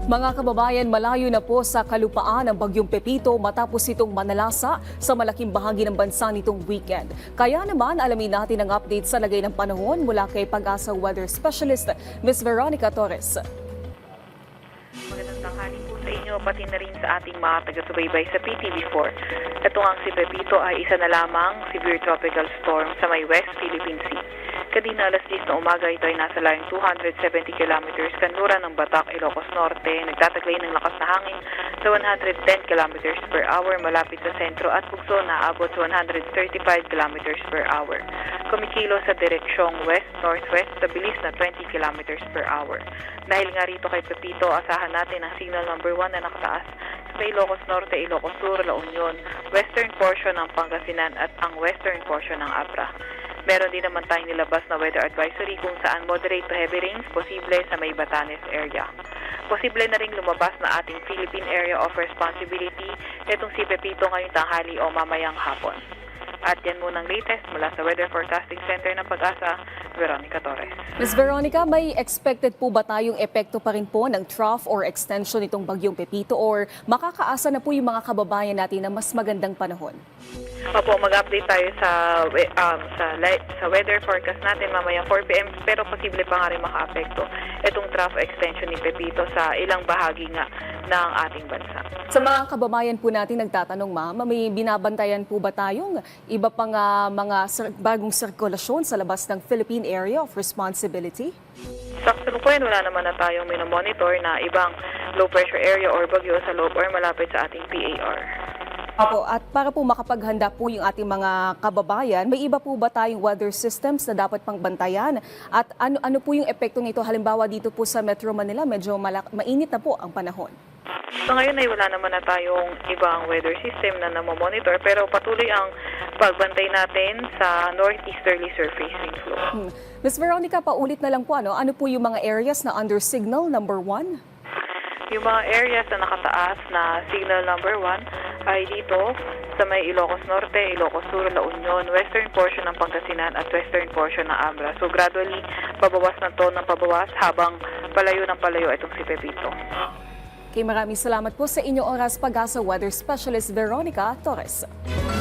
Mga kababayan, malayo na po sa kalupaan ang bagyong Pepito matapos itong manalasa sa malaking bahagi ng bansa nitong weekend. Kaya naman alamin natin ang update sa lagay ng panahon mula kay Pag-asa Weather Specialist Ms. Veronica Torres. Magandang tanghali po sa inyo pati na rin sa ating mga taga-subaybay sa PTV4. Ito ang si Pepito ay isa na lamang severe tropical storm sa may West Philippine Sea. Kadina alas 10 na umaga ito ay nasa layong 270 kilometers kanluran ng Batak, Ilocos Norte. Nagtataglay ng lakas na hangin sa 110 kilometers per hour malapit sa sentro at bugso na abot sa 135 kilometers per hour. Kumikilo sa direksyong west-northwest sa bilis na 20 kilometers per hour. Dahil nga rito kay Pepito, asahan natin ang signal number 1 na nakataas sa Ilocos Norte, Ilocos Sur, La Union, western portion ng Pangasinan at ang western portion ng Abra. Meron din naman tayong nilabas na weather advisory kung saan moderate to heavy rains posible sa may Batanes area. Posible na rin lumabas na ating Philippine Area of Responsibility itong si Pepito ngayong tanghali o mamayang hapon. At yan munang latest mula sa Weather Forecasting Center ng Pag-asa, Veronica Torres. Ms. Veronica, may expected po ba tayong epekto pa rin po ng trough or extension nitong bagyong Pepito or makakaasa na po yung mga kababayan natin na mas magandang panahon? Opo, mag-update tayo sa weather forecast natin mamaya 4 p.m. pero posible pa nga rin maka-apekto itong trough extension ni Pepito sa ilang bahagi nga ng ating bansa. Sa mga kababayan po natin nagtatanong, ma'am, may binabantayan po ba tayong iba pang bagong sirkulasyon sa labas ng Philippine Area of Responsibility? Sa kasalukuyan, wala naman na tayong minomonitor na ibang low pressure area or bagyo sa loob or malapit sa ating PAR. Opo, at para po makapaghanda po yung ating mga kababayan, may iba po ba tayong weather systems na dapat pang bantayan? At ano po yung epekto nito? Halimbawa dito po sa Metro Manila, medyo mainit na po ang panahon. So ngayon ay wala naman na tayong ibang weather system na namomonitor pero patuloy ang pagbantay natin sa northeasterly surface wind flow. Ms. Veronica, paulit na lang po, ano po yung mga areas na under signal number 1? Yung mga areas na nakataas na signal number 1 ay dito sa may Ilocos Norte, Ilocos Sur, La Union, western portion ng Pangasinan at western portion ng Abra. So gradually, pabawas na to ng pabawas habang palayo ng palayo itong si Pepito. Okay, maraming salamat po sa inyong oras, Pag-asa Weather Specialist Veronica Torres.